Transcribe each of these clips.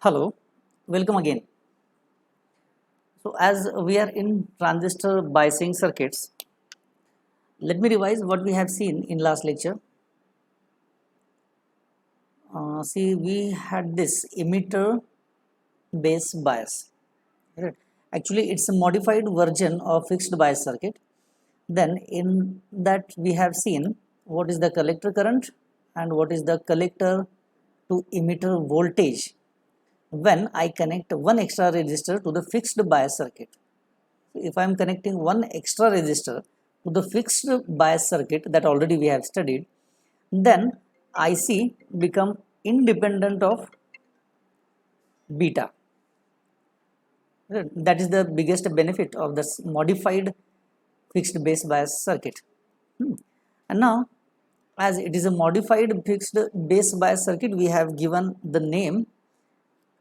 Hello, welcome again. So as we are in transistor biasing circuits, let me revise what we have seen in last lecture. See, we had this emitter base bias. Right? Actually, it's a modified version of fixed bias circuit. Then in that we have seen what is the collector current and what is the collector to emitter voltage when I connect one extra resistor to the fixed bias circuit. If I am connecting one extra resistor to the fixed bias circuit that already we have studied, then IC become independent of beta. That is the biggest benefit of this modified fixed base bias circuit. And now, as it is a modified fixed base bias circuit, we have given the name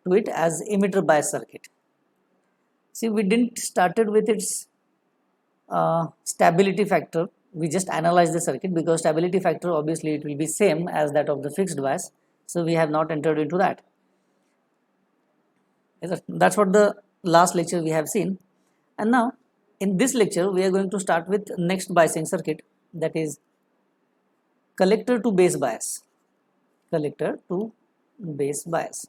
to it as emitter bias circuit. See, we didn't started with its stability factor. We just analyze the circuit because stability factor obviously it will be same as that of the fixed bias, so we have not entered into that. That's what the last lecture we have seen. And now in this lecture we are going to start with next biasing circuit, that is collector to base bias. Collector to base bias.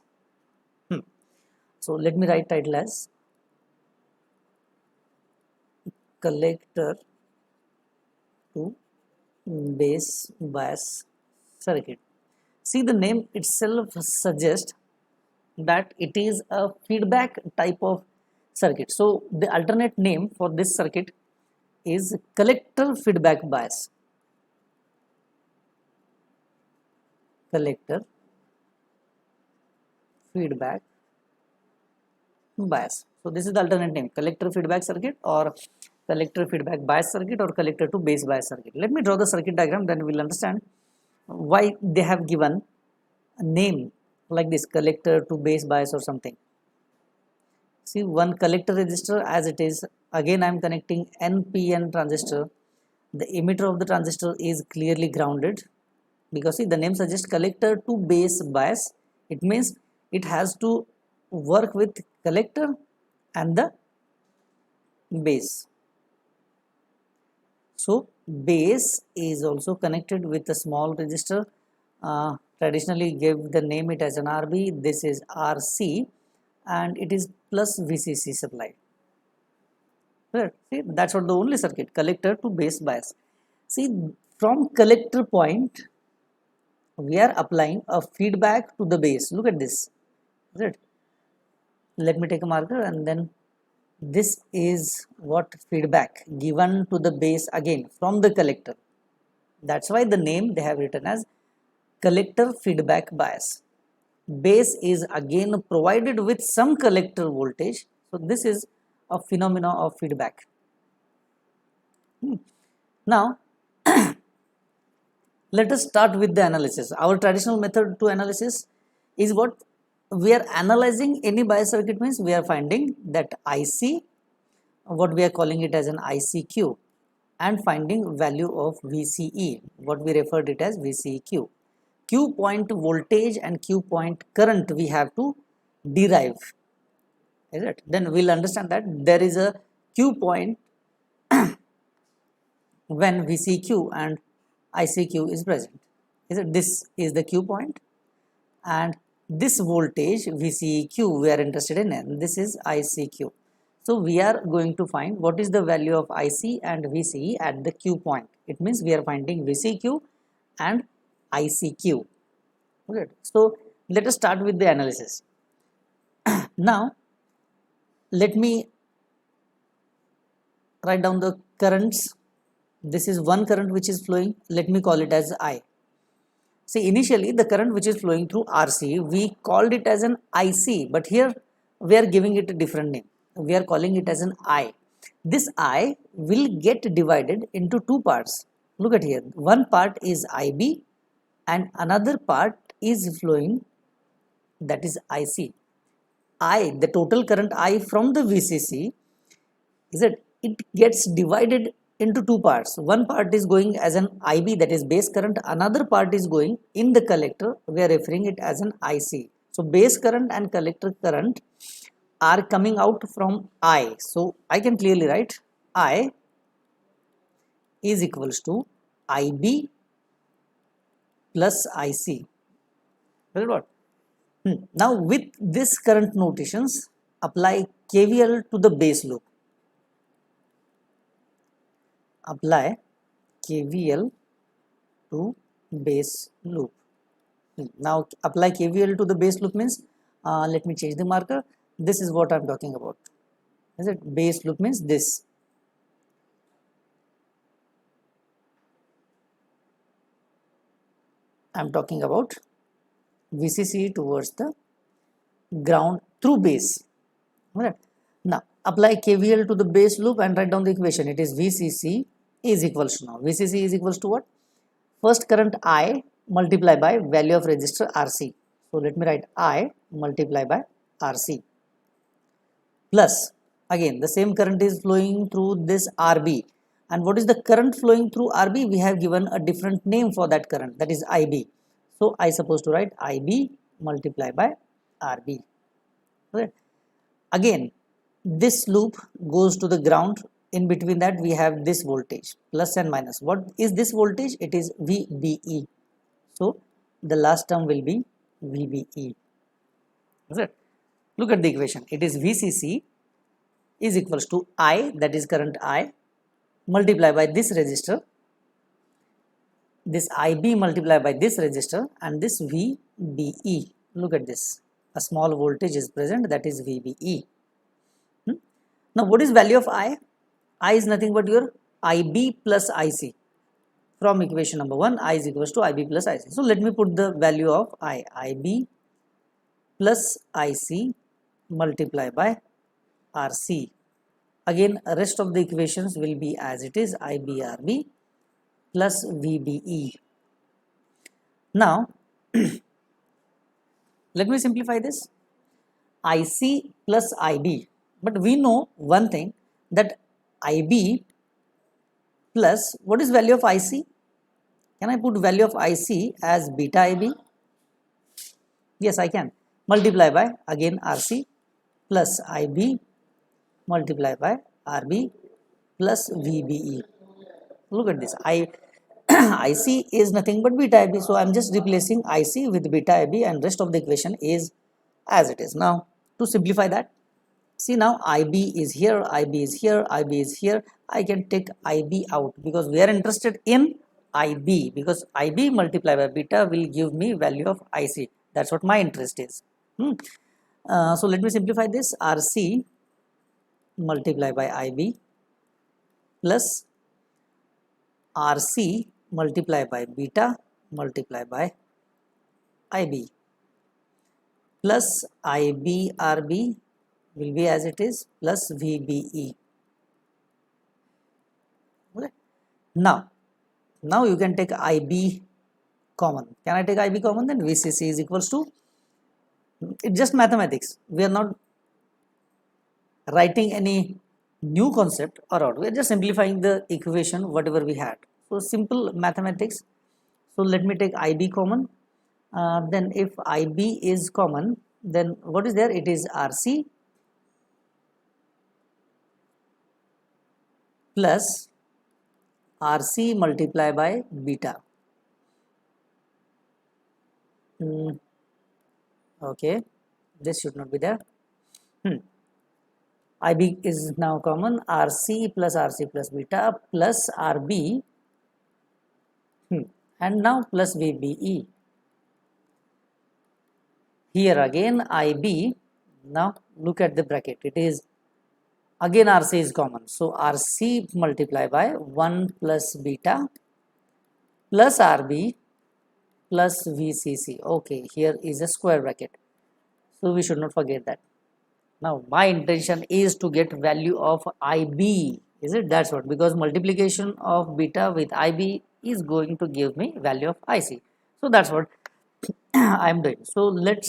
So let me write title as collector to base bias circuit. See, the name itself suggests that it is a feedback type of circuit. So the alternate name for this circuit is collector feedback bias. Collector feedback bias. So this is the alternate name, collector feedback circuit or collector feedback bias circuit or collector to base bias circuit. Let me draw the circuit diagram, then we will understand why they have given a name like this, collector to base bias or something. See, one collector resistor as it is, again I am connecting NPN transistor. The emitter of the transistor is clearly grounded because see, the name suggests collector to base bias. It means it has to work with collector and the base. So base is also connected with a small resistor. Traditionally give the name it as an RB. This is RC and it is plus VCC supply. Right. See, that's what the only circuit, collector to base bias. See, from collector point we are applying a feedback to the base. Look at this. Right. Let me take a marker, and then this is what feedback given to the base again from the collector. That's why the name they have written as collector feedback bias. Base is again provided with some collector voltage. So this is a phenomena of feedback. Now let us start with the analysis. Our traditional method to analysis is what we are analyzing any bias circuit means we are finding that IC, what we are calling it as an ICQ, and finding value of VCE, what we referred it as VCEQ. Q point voltage and Q point current we have to derive, is it? Then we'll understand that there is a Q point when VCQ and ICQ is present. Is it? This is the Q point and this voltage VCEQ we are interested in, and this is ICQ. So we are going to find what is the value of IC and VCE at the Q point. It means we are finding VCQ and ICQ. Okay. So let us start with the analysis. Now let me write down the currents. This is one current which is flowing. Let me call it as I. See, initially the current which is flowing through RC, we called it as an IC, but here we are giving it a different name. We are calling it as an I. This I will get divided into two parts. Look at here. One part is IB and another part is flowing, that is IC. I, the total current I from the VCC, is that it gets divided into two parts. One part is going as an IB, that is base current. Another part is going in the collector. We are referring it as an IC. So base current and collector current are coming out from I. So I can clearly write I is equals to IB plus IC. Very good. Now with this current notations, apply KVL to the base loop. Apply KVL to base loop. Now apply KVL to the base loop means, let me change the marker. This is what I am talking about. Is it? Base loop means this. I am talking about VCC towards the ground through base. Alright. Now apply KVL to the base loop and write down the equation. It is VCC is equals to, now VCC is equals to what? First current I multiply by value of resistor RC. So let me write I multiply by RC plus, again the same current is flowing through this RB. And what is the current flowing through RB? We have given a different name for that current, that is IB. So I supposed to write IB multiply by RB. Okay. Again, this loop goes to the ground. In between that we have this voltage, plus and minus. What is this voltage? It is VBE. So the last term will be VBE. Is it? Look at the equation. It is VCC is equals to I, that is current I, multiply by this resistor, this IB multiply by this resistor, and this VBE. Look at this. A small voltage is present, that is VBE. Now what is value of I? I is nothing but your IB plus IC. From equation number 1, I is equals to IB plus IC. So let me put the value of I. IB plus IC multiply by RC. Again, rest of the equations will be as it is, IBRB plus VBE. Now let me simplify this. IC plus IB. But we know one thing, that IB plus, what is value of IC? Can I put value of IC as beta IB? Yes, I can. Multiply by again RC plus IB multiply by RB plus VBE. Look at this. IC is nothing but beta IB. So I am just replacing IC with beta IB and rest of the equation is as it is. Now to simplify that, see now IB is here, IB is here, IB is here. I can take IB out because we are interested in IB, because IB multiplied by beta will give me value of IC. That's what my interest is. So let me simplify this. RC multiply by IB plus RC multiply by beta multiply by IB plus IBRB will be as it is plus VBE. Okay. Now you can take IB common. Can I take IB common? Then VCC is equals to, it's just mathematics. We are not writing any new concept or we are just simplifying the equation whatever we had. So simple mathematics. So let me take IB common. Then if IB is common, then what is there? It is RC plus RC multiply by beta. Okay, this should not be there. IB is now common, RC plus beta plus RB and now plus VBE. Here again IB, now look at the bracket, it is again RC is common. So RC multiply by 1 plus beta plus RB plus VCC. Okay, here is a square bracket. So we should not forget that. Now my intention is to get value of IB. Is it? That's what, because multiplication of beta with IB is going to give me value of IC. So that's what I am doing. So let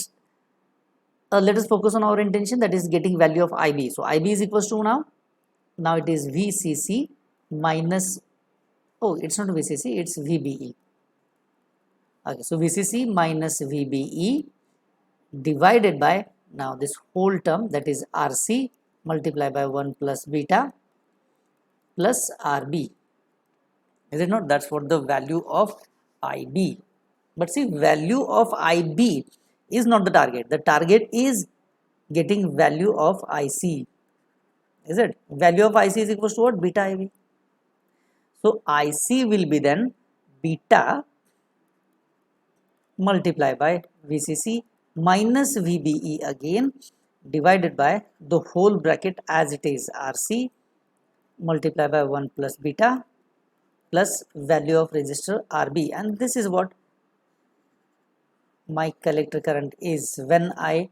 us focus on our intention, that is getting value of IB. So IB is equals to now it is VCC minus, oh it's not VCC, it's VBE. Okay, so VCC minus VBE divided by now this whole term, that is RC, multiplied by 1 plus beta plus RB. Is it not? That's what the value of IB. But see, value of IB is not the target. The target is getting value of IC. Is it? Value of IC is equals to what? Beta IB. So IC will be then beta multiplied by VCC minus VBE again, divided by the whole bracket as it is RC multiplied by 1 plus beta plus value of resistor RB, and this is what my collector current is when I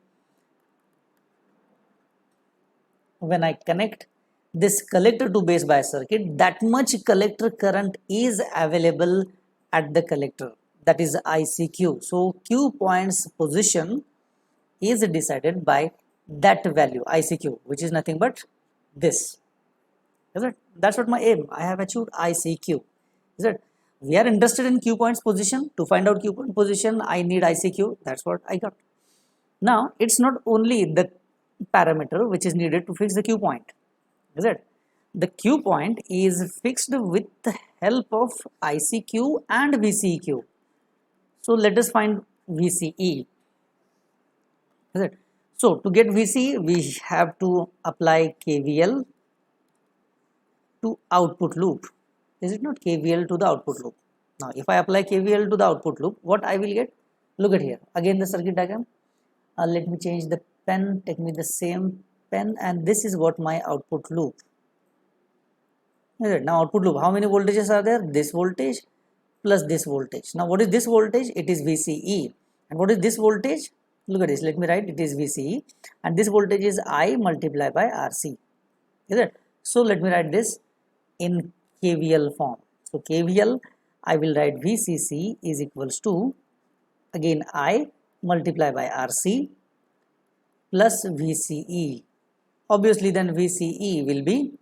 connect this collector to base bias circuit. That much collector current is available at the collector, that is ICQ. So Q point's position is decided by that value ICQ, which is nothing but this. Is it? That's what my aim. I have achieved ICQ. Is it? We are interested in Q point's position. To find out Q point position, I need ICQ. That's what I got. Now it's not only the parameter which is needed to fix the Q point. Is it? The Q point is fixed with the help of ICQ and VCEQ. So let us find VCE. Is it? So to get VCE, we have to apply KVL to output loop. Is it not? KVL to the output loop. Now if I apply KVL to the output loop, what I will get? Look at here. Again the circuit diagram. Let me change the pen. Take me the same pen, and this is what my output loop. Is it? Now output loop, how many voltages are there? This voltage plus this voltage. Now what is this voltage? It is VCE. And what is this voltage? Look at this. Let me write. It is VCE, and this voltage is I multiplied by RC. Is it? So let me write this in KVL form. So KVL, I will write VCC is equals to, again, I multiply by RC plus VCE. Obviously then VCE will be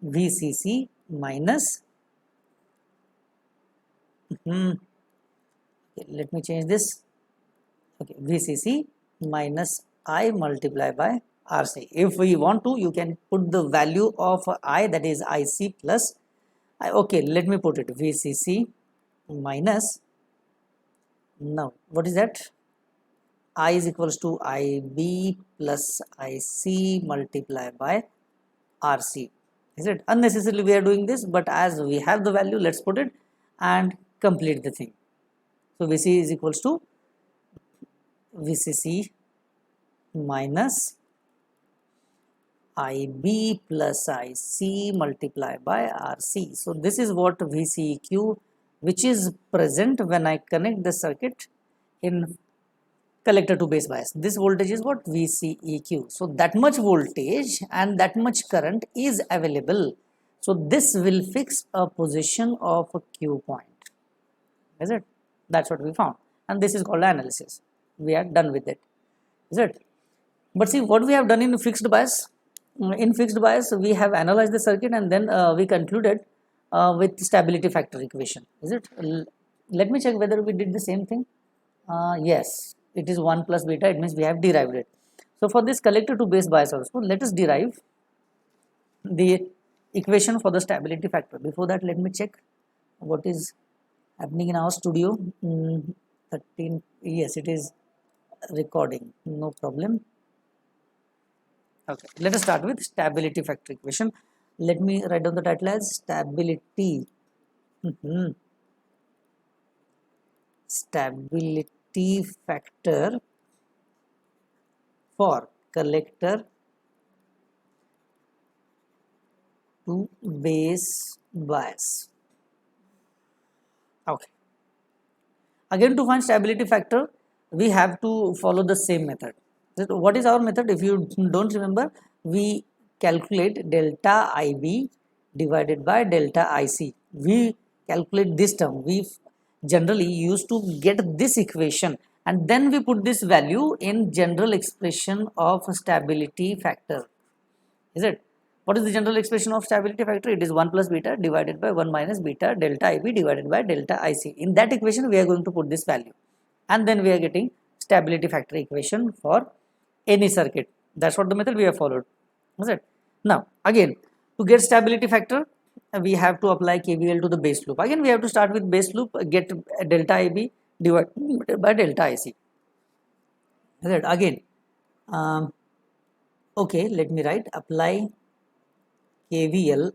VCC minus okay, let me change this. Okay, VCC minus I multiply by RC. If we want to, you can put the value of I, that is IC plus I. Okay, let me put it VCC minus, now what is that? I is equals to IB plus IC multiplied by RC. Is it? Unnecessarily we are doing this, but as we have the value, let's put it and complete the thing. So VC is equals to VCC minus IB plus IC multiplied by RC. So this is what VCEQ, which is present when I connect the circuit in collector to base bias. This voltage is what? VCEQ. So that much voltage and that much current is available. So this will fix a position of a Q point. Is it? That's what we found. And this is called analysis. We are done with it. Is it? But see what we have done in fixed bias. In fixed bias, we have analyzed the circuit, and then we concluded with stability factor equation. Is it? Let me check whether we did the same thing. Yes, it is 1 plus beta. It means we have derived it. So for this collector to base bias also, let us derive the equation for the stability factor. Before that, let me check what is happening in our studio. 13. Yes, it is recording. No problem. Okay, let us start with stability factor equation. Let me write down the title as stability. Stability factor for collector to base bias. Okay. Again, to find stability factor, we have to follow the same method. What is our method? If you don't remember, we calculate delta IB divided by delta IC. We calculate this term. We generally used to get this equation, and then we put this value in general expression of stability factor. Is it? What is the general expression of stability factor? It is 1 plus beta divided by 1 minus beta delta IB divided by delta IC. In that equation, we are going to put this value, and then we are getting stability factor equation for any circuit. That's what the method we have followed. Is it? Now again, to get stability factor, we have to apply KVL to the base loop. Again, we have to start with base loop, get delta IB divided by delta IC. Is it? Again, okay, let me write apply KVL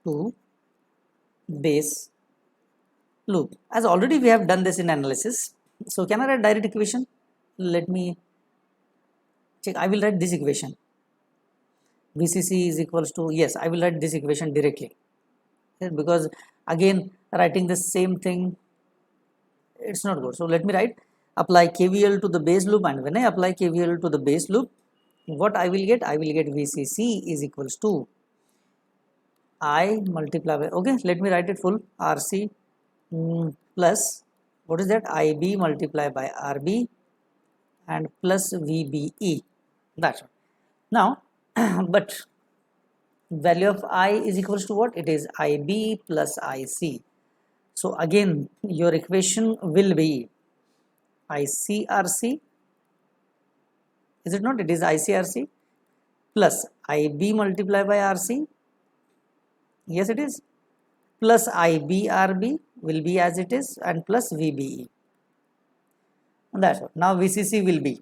to base loop. As already we have done this in analysis, so can I write direct equation? Let me check. I will write this equation. VCC is equals to, yes, I will write this equation directly, because again writing the same thing, it's not good. So let me write apply KVL to the base loop, and when I apply KVL to the base loop, what I will get? I will get VCC is equals to I multiply by, okay, let me write it full, RC plus, what is that, IB multiplied by RB and plus VBE. That's all. Now but value of I is equals to what? It is IB plus IC. So again your equation will be ICRC, is it not? It is ICRC plus IB multiplied by RC, yes it is, plus IBRB will be as it is, and plus VBE. And that's what. Now VCC will be,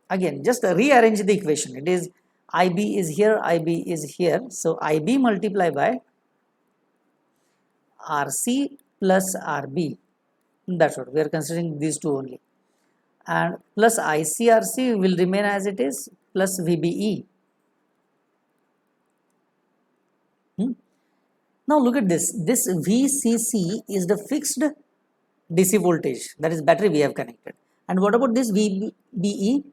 again just rearrange the equation. It is IB is here, IB is here, so IB multiplied by RC plus RB, that's what we are considering, these two only, and plus ICRC will remain as it is, plus VBE. Now look at this, this VCC is the fixed DC voltage, that is battery we have connected. And what about this VBE?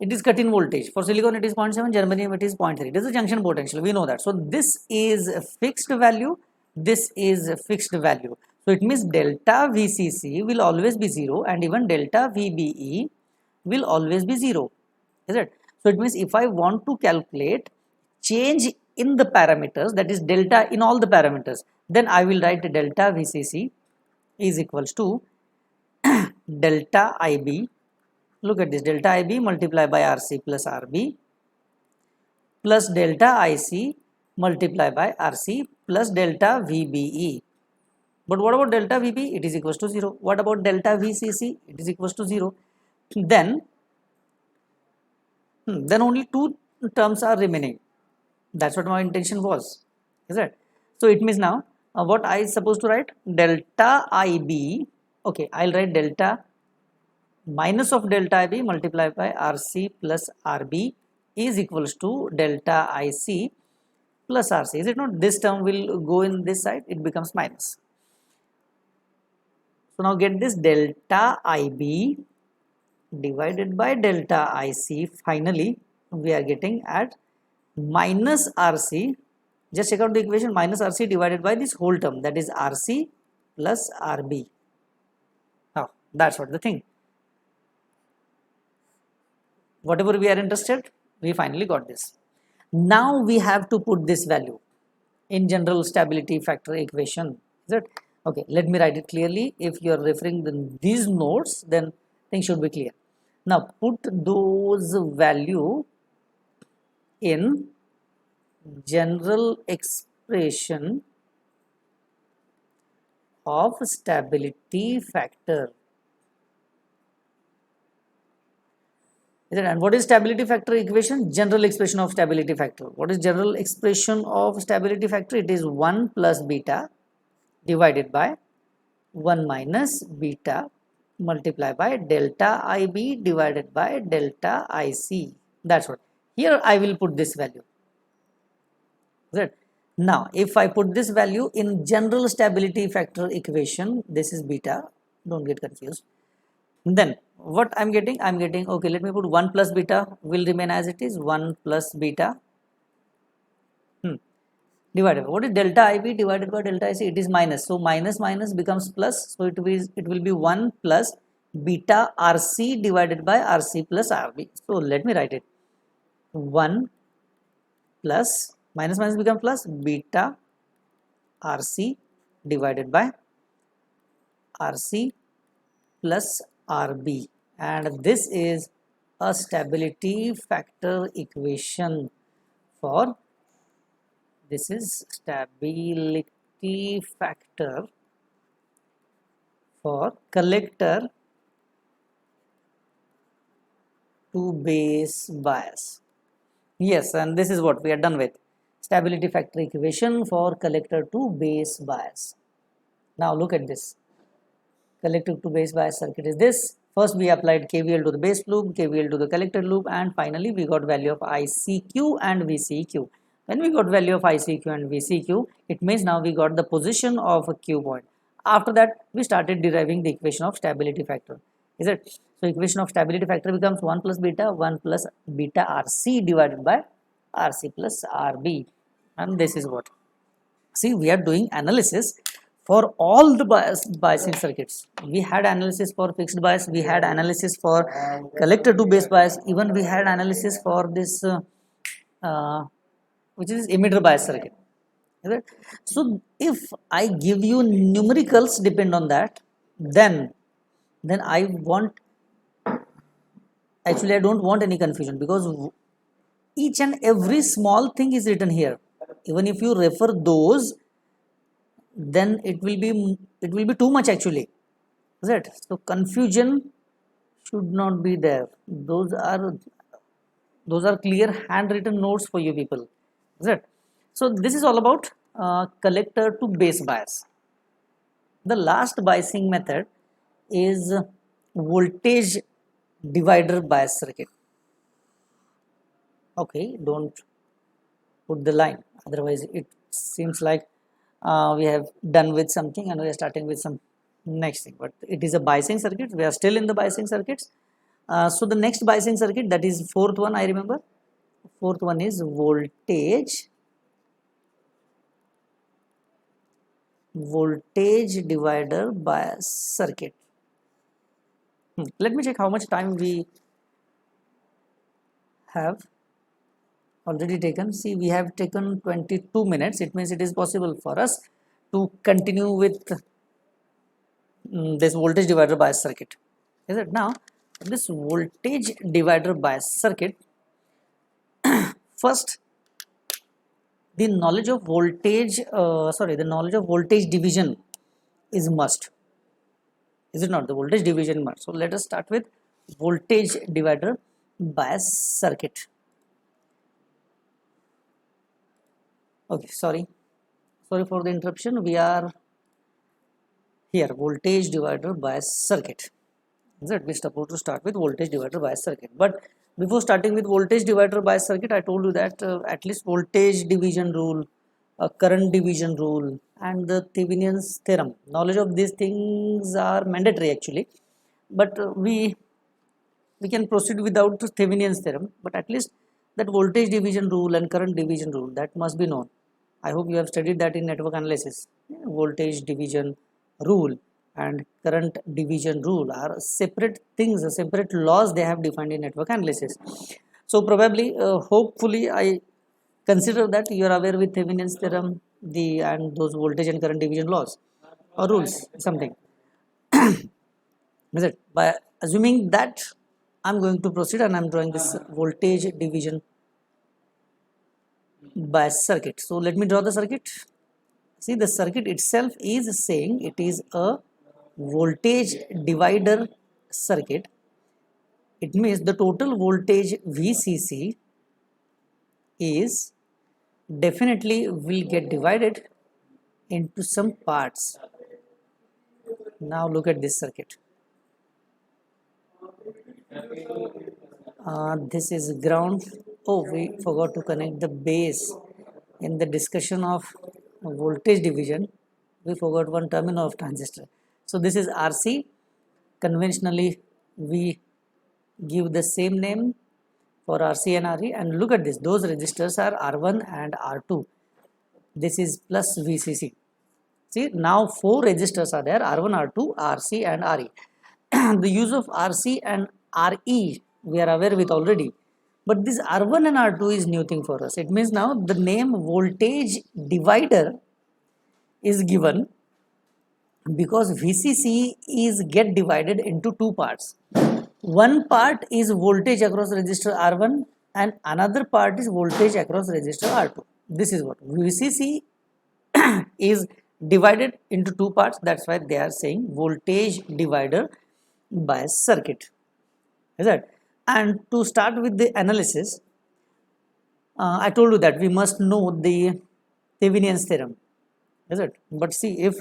It is cut-in voltage. For silicon it is 0.7, germanium it is 0.3. It is a junction potential, we know that. So this is a fixed value, this is a fixed value. So it means delta VCC will always be 0, and even delta VBE will always be 0. Is it? So it means if I want to calculate change in the parameters, that is delta in all the parameters, then I will write delta VCC is equals to delta IB, look at this, delta IB multiplied by RC plus RB plus delta IC multiplied by RC plus delta VBE. But what about delta VB? It is equals to 0. What about delta VCC? It is equals to 0. Then only two terms are remaining. That's what my intention was, is it? So it means now what I supposed to write? Delta IB, okay, I'll write delta minus of delta IB multiplied by RC plus RB is equals to delta IC plus RC. Is it not? This term will go in this side, it becomes minus. So now get this, delta IB divided by delta IC, finally we are getting at minus RC, just check out the equation, minus RC divided by this whole term, that is RC plus RB. Now that's what the thing. Whatever we are interested, we finally got this. Now we have to put this value in general stability factor equation. Is it? Okay, let me write it clearly. If you are referring these notes, then things should be clear. Now put those value in general expression of stability factor. And what is stability factor equation? General expression of stability factor. What is general expression of stability factor? It is 1 plus beta divided by 1 minus beta multiplied by delta IB divided by delta IC. That's what. Here I will put this value. Right. Now if I put this value in general stability factor equation, this is beta, don't get confused. Then what I'm getting, okay, let me put 1 plus beta will remain as it is, 1 plus beta divided by, what is delta IB divided by delta IC? It is minus, so minus minus becomes plus, so it will be 1 plus beta RC divided by RC plus RB. So let me write it, 1 plus minus minus become plus beta RC divided by RC plus RB. and this is a stability factor equation for, this is stability factor for collector to base bias. Yes, and this is what we are done with. Stability factor equation for collector to base bias. Now look at this. Collector to base bias circuit is this. First we applied KVL to the base loop, KVL to the collector loop, and finally we got value of ICQ and VCQ. When we got value of ICQ and VCQ, it means now we got the position of a Q point. After that, we started deriving the equation of stability factor. Is it? So equation of stability factor becomes 1 plus beta RC divided by RC plus RB. And this is what. See, we are doing analysis for all the biasing circuits. We had analysis for fixed bias, we had analysis for collector to base bias, even we had analysis for this which is emitter bias circuit. Right? So if I give you numericals depend on that, then I want, actually I don't want any confusion, because each and every small thing is written here. Even if you refer those, then it will be too much actually. Is it? So confusion should not be there. Those are clear handwritten notes for you people. Is it? So this is all about collector to base bias. The last biasing method is voltage divider bias circuit. Okay, don't put the line, otherwise it seems like we have done with something and we are starting with some next thing, but it is a biasing circuit. We are still in the biasing circuits. So the next biasing circuit, that is fourth one, I remember. Fourth one is voltage divider bias circuit. Let me check how much time we have already taken. See, we have taken 22 minutes. It means it is possible for us to continue with this voltage divider bias circuit. Is it? Now this voltage divider bias circuit, first the knowledge of voltage division is must. Is it not? The voltage division must. So let us start with voltage divider bias circuit. Okay, sorry for the interruption. We are here, voltage divider bias circuit. Is it? We're supposed to start with voltage divider bias circuit, but before starting with voltage divider bias circuit, I told you that at least voltage division rule, current division rule, and the Thevenin's theorem, knowledge of these things are mandatory actually, but we can proceed without Thevenin's theorem, but at least that voltage division rule and current division rule, that must be known. I hope you have studied that in network analysis. Voltage division rule and current division rule are separate things, separate laws they have defined in network analysis. So probably, hopefully, I consider that you are aware with Thevenin's theorem, and those voltage and current division laws or rules, something. Is it? By assuming that, I'm going to proceed and I'm drawing this voltage division bias circuit. So let me draw the circuit. See, the circuit itself is saying it is a voltage divider circuit. It means the total voltage VCC is definitely will get divided into some parts. Now look at this circuit. This is ground. Oh, we forgot to connect the base. In the discussion of voltage division, we forgot one terminal of transistor. So this is RC. Conventionally, we give the same name for RC and RE, and look at this. Those resistors are R1 and R2. This is plus VCC. See, now 4 resistors are there: R1, R2, RC and RE. The use of RC and RE we are aware with already, but this R1 and R2 is new thing for us. It means now the name voltage divider is given because VCC is get divided into two parts. one part is voltage across resistor R1 and another part is voltage across resistor R2. This is what VCC is divided into two parts. That's why they are saying voltage divider bias circuit. Is that? And to start with the analysis, I told you that we must know the Thevenin's theorem. Is it? But see, if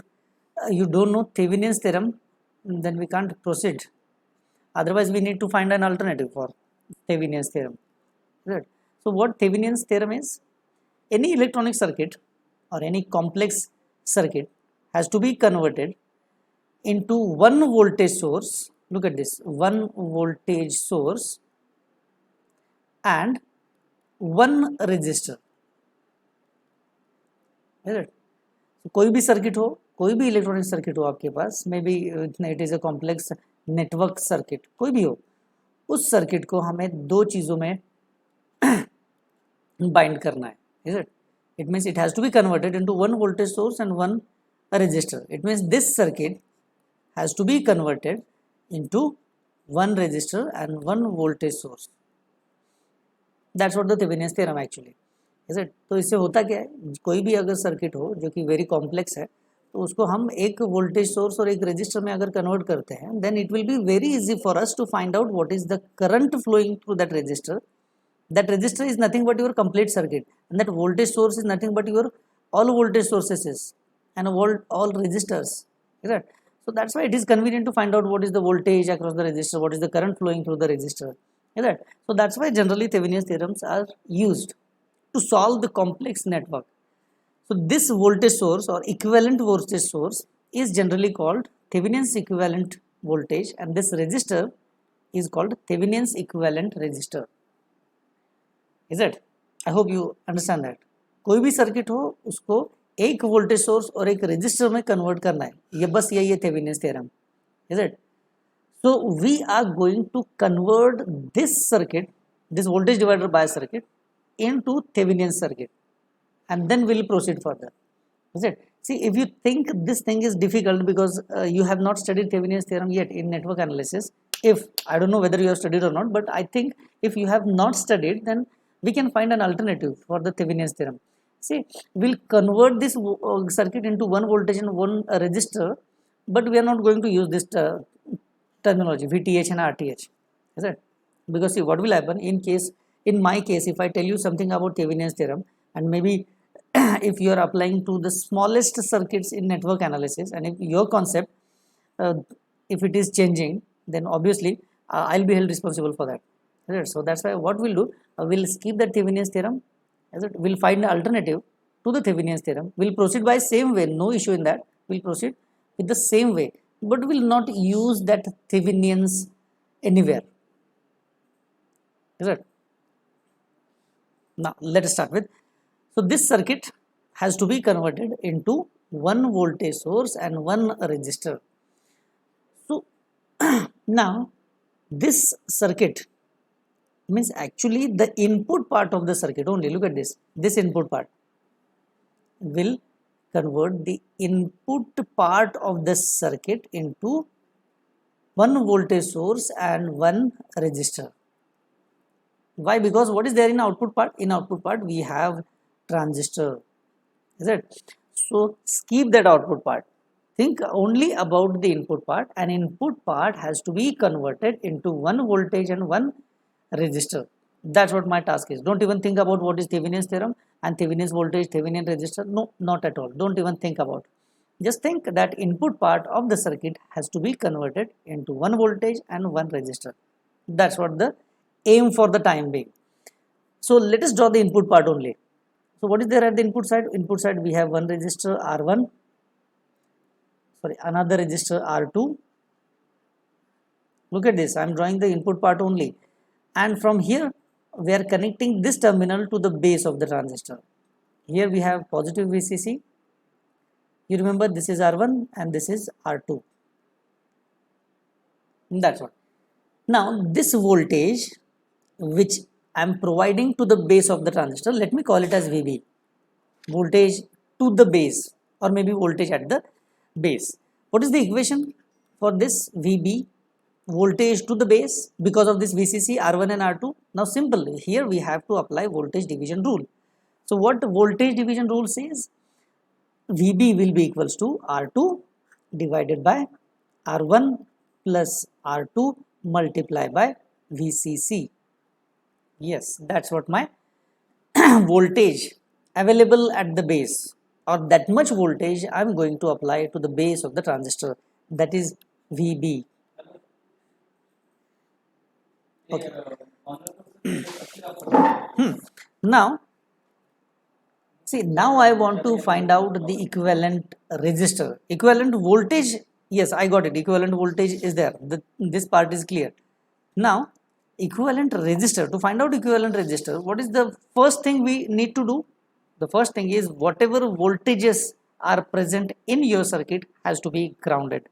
you don't know Thevenin's theorem, then we can't proceed. Otherwise, we need to find an alternative for Thevenin's theorem. Right. So, what Thevenin's theorem is? Any electronic circuit or any complex circuit has to be converted into one voltage source. Look at this, one voltage source and one resistor. Right. So, कोई भी circuit हो, कोई भी electronic circuit हो आपके पास, maybe it is a complex network circuit, कोई भी हो, उस सर्किट को हमें दो चीज़ों में बाइंड करना है. Is it? It means it has to be converted into one voltage source and one resistor. It means this circuit has to be converted into one resistor and one voltage source. That's what the Thevenin's theorem actually. Is it? तो इससे होता क्या है, कोई भी अगर circuit हो जो कि वेरी कॉम्प्लेक्स है, तो उसको हम एक वोल्टेज सोर्स और एक रजिस्टर में अगर कन्वर्ट करते हैं, then it will be very easy for us to find out what is the current flowing through that resistor. That resistor is nothing but your complete circuit, and that voltage source is nothing but your all voltage sources and all resistors. Right? So that's why it is convenient to find out what is the voltage across the resistor, what is the current flowing through the resistor. Right? So that's why generally Thevenin's theorems are used to solve the complex network. So this voltage source or equivalent voltage source is generally called Thevenin's equivalent voltage, and this resistor is called Thevenin's equivalent resistor. Is it? I hope you understand that. कोई भी circuit हो उसको एक voltage source और एक register में convert करना है, ये बस यही है Thevenin's theorem. Is it? So we are going to convert this circuit, this voltage divider bias circuit, into Thevenin's circuit, and then we'll proceed further. Is it? See, if you think this thing is difficult because you have not studied Thevenin's theorem yet in network analysis, if I don't know whether you have studied or not, but I think if you have not studied, then we can find an alternative for the Thevenin's theorem. See, we'll convert this circuit into one voltage and one resistor, but we are not going to use this terminology VTH and RTH. Is it? Because see, what will happen in my case, if I tell you something about Thevenin's theorem, and maybe if you are applying to the smallest circuits in network analysis, and if your concept, if it is changing, then obviously I'll be held responsible for that. Right? So that's why what we'll do, we'll skip the Thevenin's theorem. We'll find an alternative to the Thevenin's theorem. We'll proceed by same way, no issue in that. We'll proceed with the same way, but we'll not use that Thevenin's anywhere. Is it? Now let us start with. So this circuit has to be converted into one voltage source and one resistor. So now this circuit means actually the input part of the circuit only. Look at this input part will convert the input part of the circuit into one voltage source and one resistor. Why? Because what is there in output part? In output part we have transistor. Is it? So skip that output part. Think only about the input part, and input part has to be converted into one voltage and one resistor. That's what my task is. Don't even think about what is Thevenin's theorem and Thevenin's voltage, Thevenin resistor. No, not at all. Don't even think about. Just think that input part of the circuit has to be converted into one voltage and one resistor. That's what the aim for the time being. So let us draw the input part only. So what is there at the input side? Input side we have one resistor R1, another resistor R2. Look at this, I am drawing the input part only, and from here we are connecting this terminal to the base of the transistor. Here we have positive VCC. You remember this is R1 and this is R2. That's what. Now this voltage which I am providing to the base of the transistor, let me call it as VB, voltage to the base, or maybe voltage at the base. What is the equation for this VB voltage to the base because of this VCC R1 and R2. Now simple, here we have to apply voltage division rule. So what voltage division rule says? VB will be equals to R2 divided by R1 plus R2 multiplied by VCC. Yes, that's what my voltage available at the base, or that much voltage I am going to apply to the base of the transistor, that is VB. Okay. Now, see, now I want to find out the equivalent resistor. Equivalent voltage, yes, I got it. Equivalent voltage is there. This part is clear. Now, equivalent resistor. To find out equivalent resistor, what is the first thing we need to do? The first thing is whatever voltages are present in your circuit has to be grounded.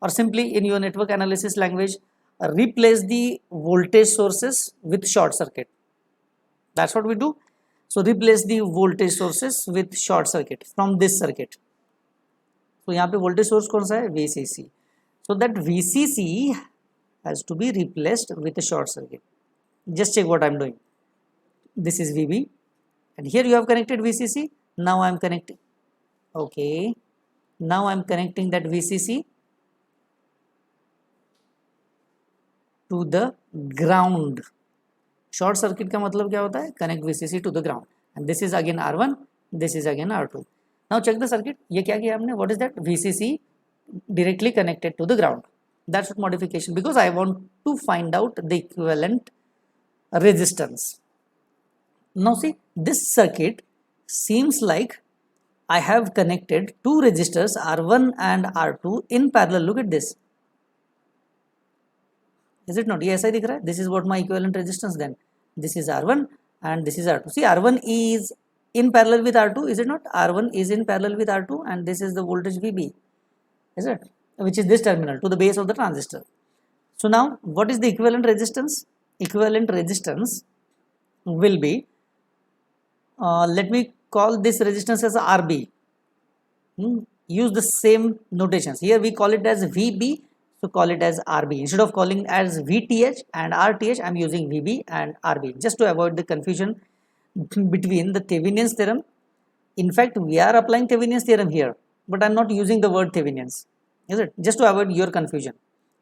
Or simply in your network analysis language, replace the voltage sources with short circuit. That's what we do. So replace the voltage sources with short circuit from this circuit. So यहाँ पे voltage source कौन सा है? VCC. So that VCC has to be replaced with a short circuit. Just check what I'm doing. This is VB, and here you have connected VCC. Now I'm connecting. Okay. Now I'm connecting that VCC to the ground. Short circuit का मतलब क्या होता है? Connect VCC to the ground. And this is again R1. This is again R2. Now check the circuit. ये क्या किया हमने? What is that? VCC directly connected to the ground. That's what modification, because I want to find out the equivalent resistance. Now see, this circuit seems like I have connected two resistors R1 and R2 in parallel. Look at this. Is it not? Yes, I दिख रहा है. This is what my equivalent resistance then. This is R1 and this is R2. See, R1 is in parallel with R2. Is it not? R1 is in parallel with R2, and this is the voltage VB. Is it? Which is this terminal to the base of the transistor. So now, what is the equivalent resistance? Equivalent resistance will be, let me call this resistance as RB. Use the same notations. Here we call it as VB, so call it as RB. Instead of calling as VTH and RTH, I am using VB and RB, just to avoid the confusion between the Thevenin's theorem. In fact, we are applying Thevenin's theorem here, but I am not using the word Thevenin's. Is it? Just to avoid your confusion.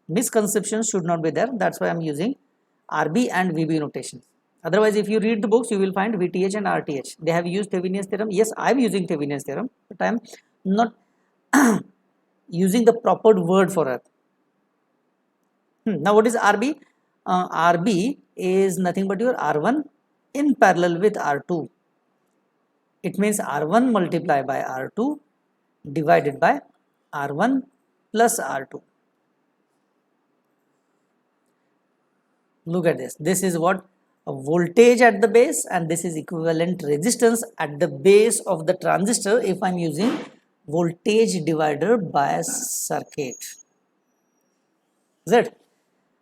Misconceptions should not be there. That's why I am using RB and VB notation. Otherwise, if you read the books, you will find VTH and RTH. They have used Thevenin's theorem. Yes, I am using Thevenin's theorem, but I am not using the proper word for it. Now, what is RB? RB is nothing but your R1 in parallel with R2. It means R1 multiplied by R2 divided by R1 plus R2. Look at this. This is what a voltage at the base, and this is equivalent resistance at the base of the transistor if I am using voltage divider bias circuit. Is it?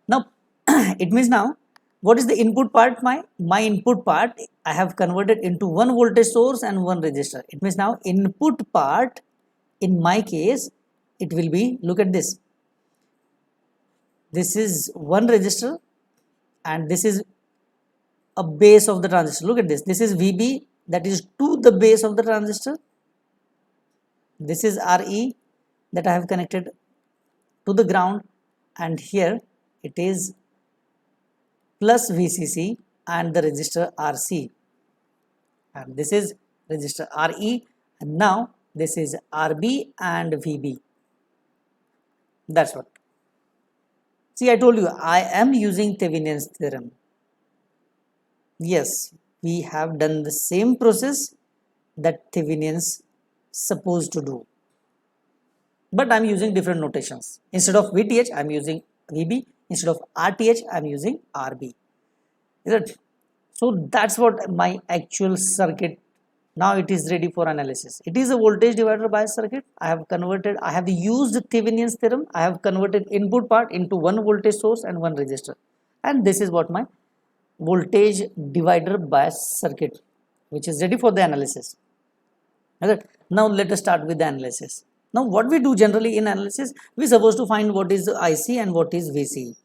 Now, it means now, what is the input part? My input part I have converted into one voltage source and one resistor. It means now input part in my case, it will be, look at this. This is one resistor and this is a base of the transistor. Look at this. This is VB, that is to the base of the transistor. This is RE that I have connected to the ground, and here it is plus VCC and the resistor RC, and this is resistor RE, and now this is RB and VB. That's what. See, I told you I am using Thevenin's theorem. Yes, we have done the same process that Thevenin's supposed to do, but I am using different notations. Instead of VTH, I am using VB. Instead of RTH, I am using RB. Is it? So that's what my actual circuit. Now it is ready for analysis. It is a voltage divider bias circuit. I have used Thevenin's theorem. I have converted input part into one voltage source and one resistor. And this is what my voltage divider bias circuit, which is ready for the analysis. Okay. Now let us start with the analysis. Now what we do generally in analysis, we supposed to find what is IC and what is VC,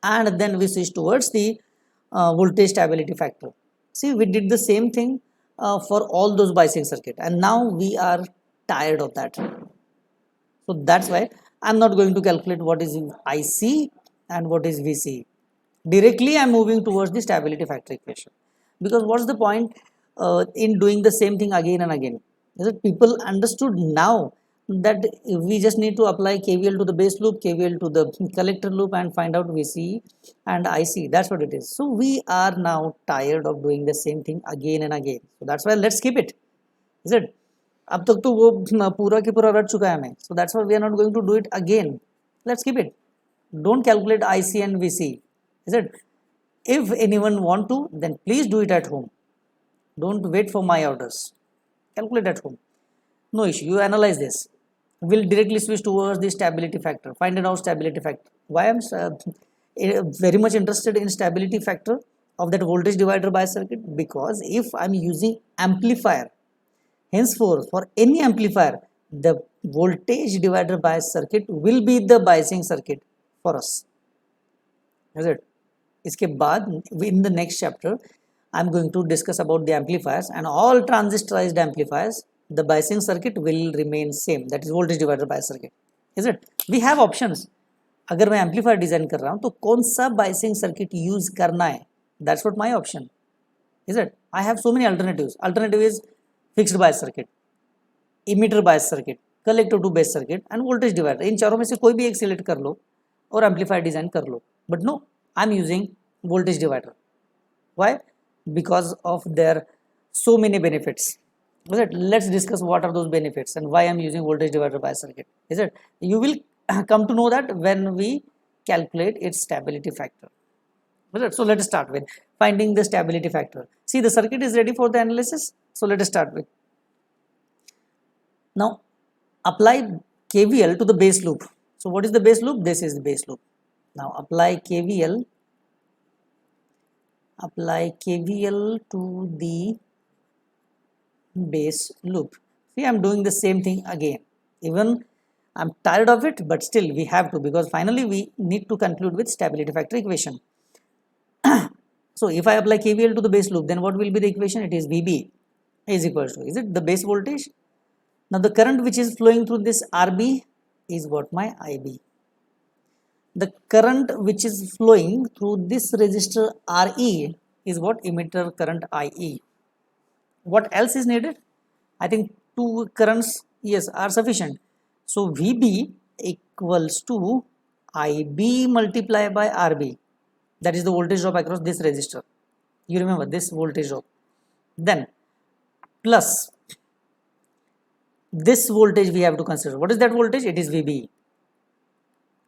and then we switch towards the voltage stability factor. See, we did the same thing for all those biasing circuit, and now we are tired of that. So that's why I'm not going to calculate what is IC and what is VC. Directly I'm moving towards the stability factor equation, because what's the point in doing the same thing again and again? Is it people understood now that we just need to apply KVL to the base loop, KVL to the collector loop, and find out VC and IC. That's what it is. So we are now tired of doing the same thing again and again. So that's why let's skip it. Is it? अब तक तो वो पूरा की पूरा रट चुका है हमें. So that's why we are not going to do it again. Let's skip it. Don't calculate IC and VC. Is it? If anyone want to, then please do it at home. Don't wait for my orders. Calculate at home. No issue. You analyze this. We'll directly switch towards the stability factor. Find out stability factor. Why I'm very much interested in stability factor of that voltage divider bias circuit? Because if I'm using amplifier, henceforth for any amplifier, the voltage divider bias circuit will be the biasing circuit for us. Is it? इसके बाद in the next chapter I'm going to discuss about the amplifiers, and all transistorized amplifiers, the biasing circuit will remain same, that is voltage divider bias circuit. Is it? We have options. अगर मैं amplifier design कर रहा हूँ तो कौन सा biasing circuit use करना है, that's what my option. Is it? I have so many alternatives. Alternative is fixed bias circuit, emitter bias circuit, collector to base circuit, and voltage divider. इन चारों में से कोई भी एक select कर लो और amplifier डिजाइन कर लो. But no, I'm using voltage divider. Why? Because of their so many benefits. Is it? Let's discuss what are those benefits and why I'm using voltage divider bias circuit. Is it? You will come to know that when we calculate its stability factor. Is it? So let us start with finding the stability factor. See, the circuit is ready for the analysis. So let us start with. Now apply KVL to the base loop. So what is the base loop? This is the base loop. Now apply KVL to the base loop. See, I'm doing the same thing again. Even I'm tired of it, but still we have to, because finally we need to conclude with stability factor equation. So if I apply KVL to the base loop, then what will be the equation? It is VB is equals to, is it the base voltage? Now the current which is flowing through this RB is what? My IB. The current which is flowing through this resistor RE is what? Emitter current IE. What else is needed? I think two currents, yes, are sufficient. So VB equals to IB multiplied by RB. That is the voltage drop across this resistor. You remember this voltage drop. Then plus this voltage we have to consider. What is that voltage? It is VB.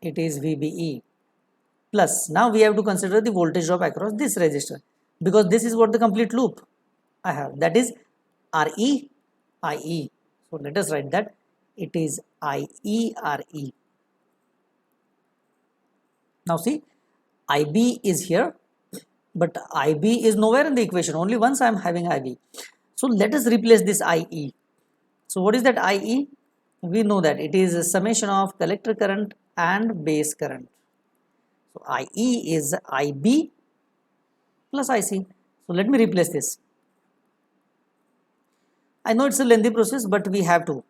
It is VBE. Plus now we have to consider the voltage drop across this resistor, because this is what the complete loop I have, that is RE IE. So let us write that it is IE RE. Now see, IB is here, but IB is nowhere in the equation. Only once I am having IB. So let us replace this IE. So what is that IE? We know that it is a summation of collector current and base current. So IE is IB plus IC. So let me replace this. I know it's a lengthy process, but we have to.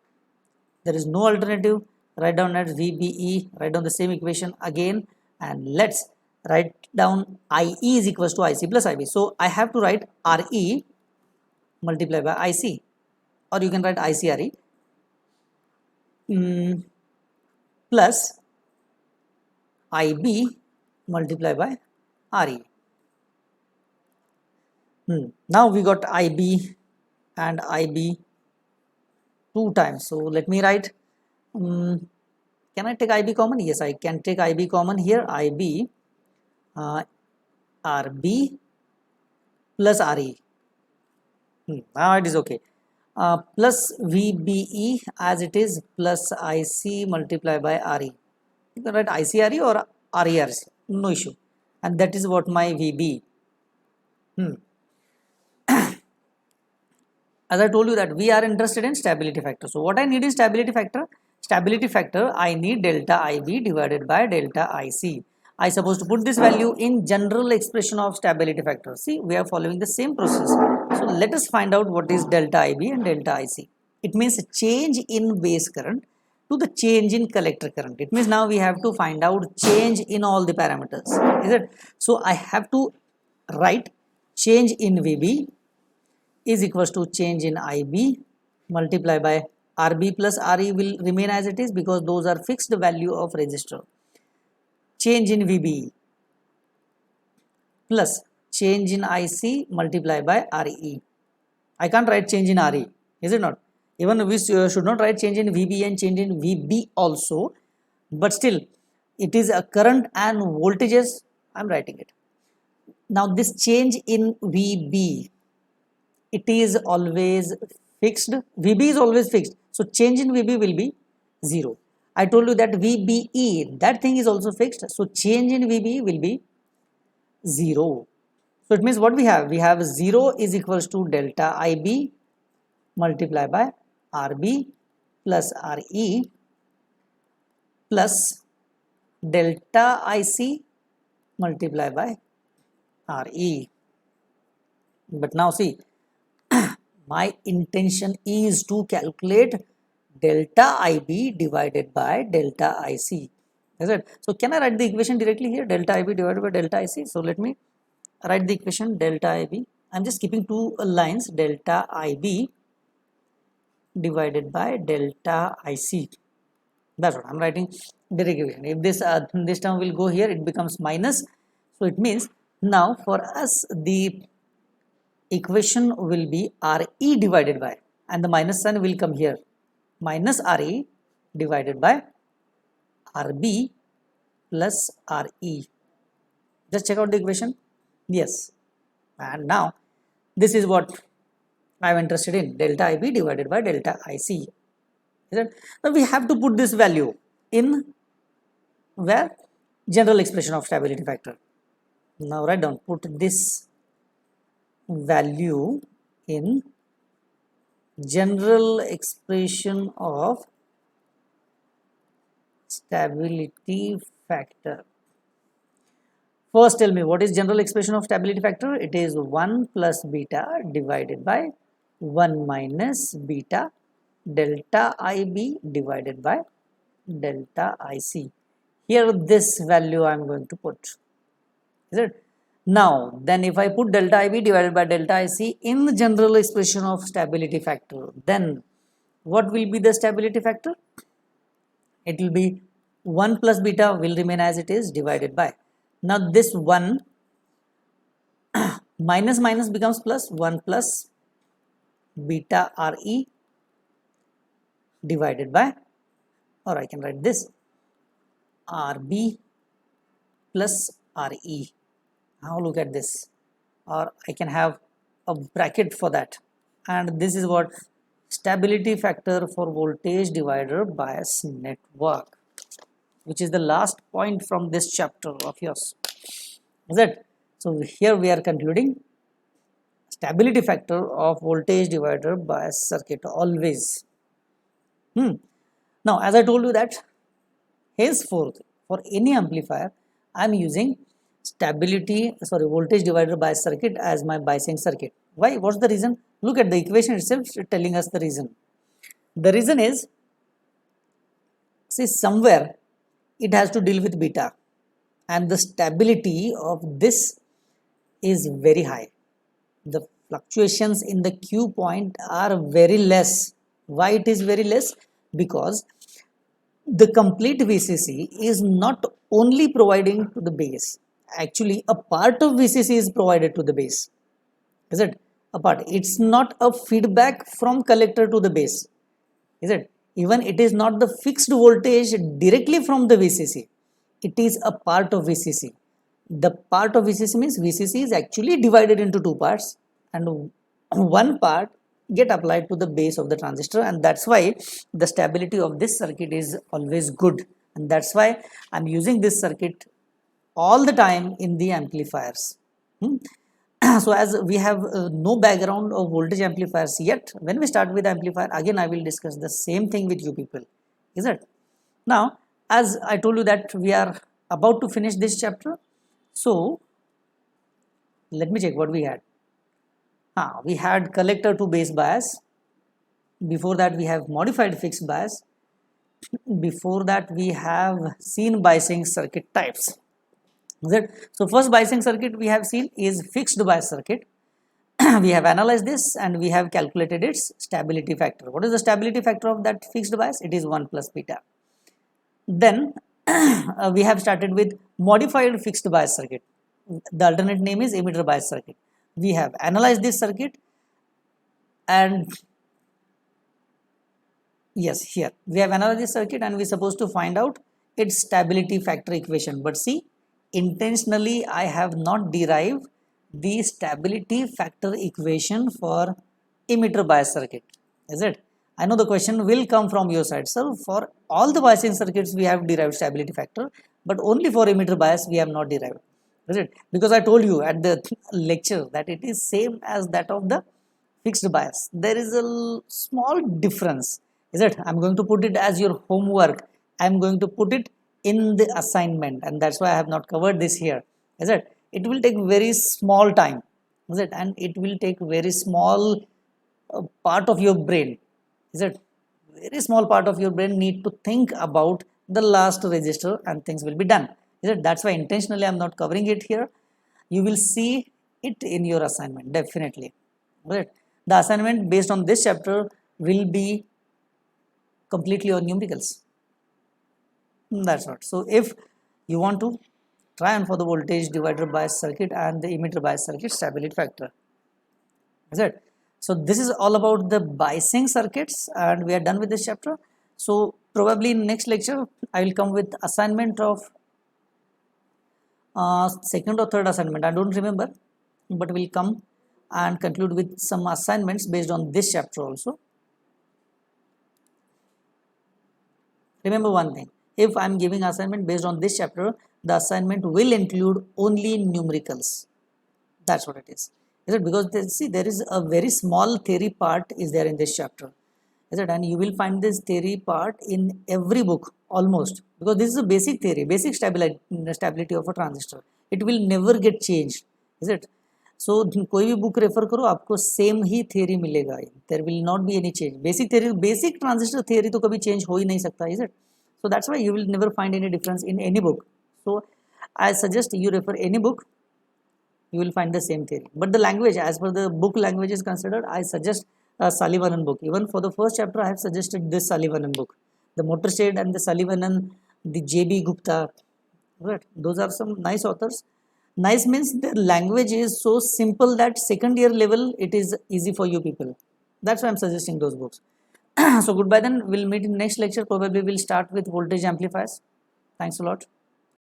There is no alternative. Write down as VBE, write down the same equation again, and let's write down IE is equals to IC plus IB. So I have to write RE multiplied by IC, or you can write IC RE plus IB multiplied by RE. Now we got IB and IB two times. So let me write, can I take IB common? Yes, I can take IB common here. IB RB plus RE. Now it is okay. Plus VBE as it is plus IC multiplied by RE. You can write IC RE or RE RC, no issue. And that is what my VB. As I told you that we are interested in stability factor. So what I need is stability factor. stability factor, I need delta IB divided by delta IC. I supposed to put this value in general expression of stability factor. See, we are following the same process. So let us find out what is delta IB and delta IC. It means a change in base current to the change in collector current. It means now we have to find out change in all the parameters. Is it? So I have to write change in VB is equals to change in IB multiply by RB plus RE will remain as it is because those are fixed value of resistor. Change in VB plus change in IC multiply by RE. I can't write change in RE, is it not? Even we should not write change in VB and change in VB also, but still it is a current and voltages. I'm writing it. Now this change in VB, it is always fixed. VB is always fixed. So change in VB will be 0. I told you that VBE, that thing is also fixed. So change in VB will be 0. So it means what we have? We have 0 is equals to delta IB multiply by RB plus RE plus delta IC multiply by RE. But now see, my intention is to calculate delta IB divided by delta IC. Is it? So can I write the equation directly here? Delta IB divided by delta IC. So let me write the equation delta IB. I'm just keeping two lines, delta IB divided by delta IC. That's what I'm writing direct equation. If this term will go here, it becomes minus. So it means now for us the equation will be RE divided by, and the minus sign will come here, minus RE divided by RB plus RE. Just check out the equation. Yes. And now this is what I am interested in, delta IB divided by delta IC. Is it? Now we have to put this value in where? General expression of stability factor. Now write down, put this value in general expression of stability factor. First tell me what is general expression of stability factor. It is 1 plus beta divided by 1 minus beta delta IB divided by delta IC. Here this value I am going to put. Is it? Now then if I put delta IB divided by delta IC in the general expression of stability factor, then what will be the stability factor? It will be 1 plus beta will remain as it is divided by. Now this 1 minus minus becomes plus, 1 plus beta RE divided by, or I can write this, RB plus RE. Now look at this, or I can have a bracket for that, and this is what stability factor for voltage divider bias network, which is the last point from this chapter of yours. Is it? So here we are concluding stability factor of voltage divider bias circuit always. Now as I told you that henceforth for any amplifier I am using voltage divider bias circuit as my biasing circuit. Why? What's the reason? Look at the equation itself telling us the reason. The reason is, see, somewhere it has to deal with beta, and the stability of this is very high. The fluctuations in the Q point are very less. Why it is very less? Because the complete VCC is not only providing to the base. Actually, a part of VCC is provided to the base. Is it? A part. It's not a feedback from collector to the base. Is it? Even it is not the fixed voltage directly from the VCC. It is a part of VCC. The part of VCC means VCC is actually divided into two parts, and one part get applied to the base of the transistor, and that's why the stability of this circuit is always good, and that's why I'm using this circuit all the time in the amplifiers. So as we have no background of voltage amplifiers yet, when we start with amplifier, again I will discuss the same thing with you people. is it? Now, as I told you that we are about to finish this chapter, so let me check what we had. We had collector to base bias. Before that we have modified fixed bias. Before that we have seen biasing circuit types. So first biasing circuit we have seen is fixed bias circuit. We have analyzed this and we have calculated its stability factor. What is the stability factor of that fixed bias? It is 1 plus beta. Then we have started with modified fixed bias circuit. The alternate name is emitter bias circuit. We have analyzed this circuit, and yes, here we have analyzed this circuit and we are supposed to find out its stability factor equation. But see, intentionally I have not derived the stability factor equation for emitter bias circuit. Is it? I know the question will come from your side. So for all the biasing circuits we have derived stability factor, but only for emitter bias we have not derived. Is it? Because I told you at the lecture that it is same as that of the fixed bias. There is a small difference. Is it? I'm going to put it as your homework. I'm going to put it in the assignment, and that's why I have not covered this here. Is it? It will take very small time. Is it? And it will take very small part of your brain. Is it? Very small part of your brain need to think about the last register and things will be done. Is it? That's why intentionally I'm not covering it here. You will see it in your assignment definitely. Right? The assignment based on this chapter will be completely on numericals. That's what. So if you want to try and for the voltage divider bias circuit and the emitter bias circuit stability factor. Is it? So this is all about the biasing circuits and we are done with this chapter. So probably in next lecture I will come with assignment of second or third assignment. I don't remember, but we'll come and conclude with some assignments based on this chapter also. Remember one thing, if I am giving assignment based on this chapter, the assignment will include only numericals. That's what it is. Is it? Because see, there is a very small theory part is there in this chapter. Is it? And you will find this theory part in every book almost, because this is a basic theory, basic stability of a transistor. It will never get changed. Is it? So कोई भी book refer करो आपको same ही theory मिलेगा. There will not be any change. Basic theory, basic transistor theory तो कभी change हो ही नहीं सकता. Is it? So that's why you will never find any difference in any book. So I suggest you refer any book, you will find the same theory. But the language, as per the book language is considered, I suggest Sullivan book. Even for the first chapter, I have suggested this Sullivan book. The Motorshade and the Sullivan, the J.B. Gupta. Right? Those are some nice authors. Nice means the language is so simple that second year level, it is easy for you people. That's why I'm suggesting those books. So goodbye then. We'll meet in next lecture. Probably we'll start with voltage amplifiers. Thanks a lot.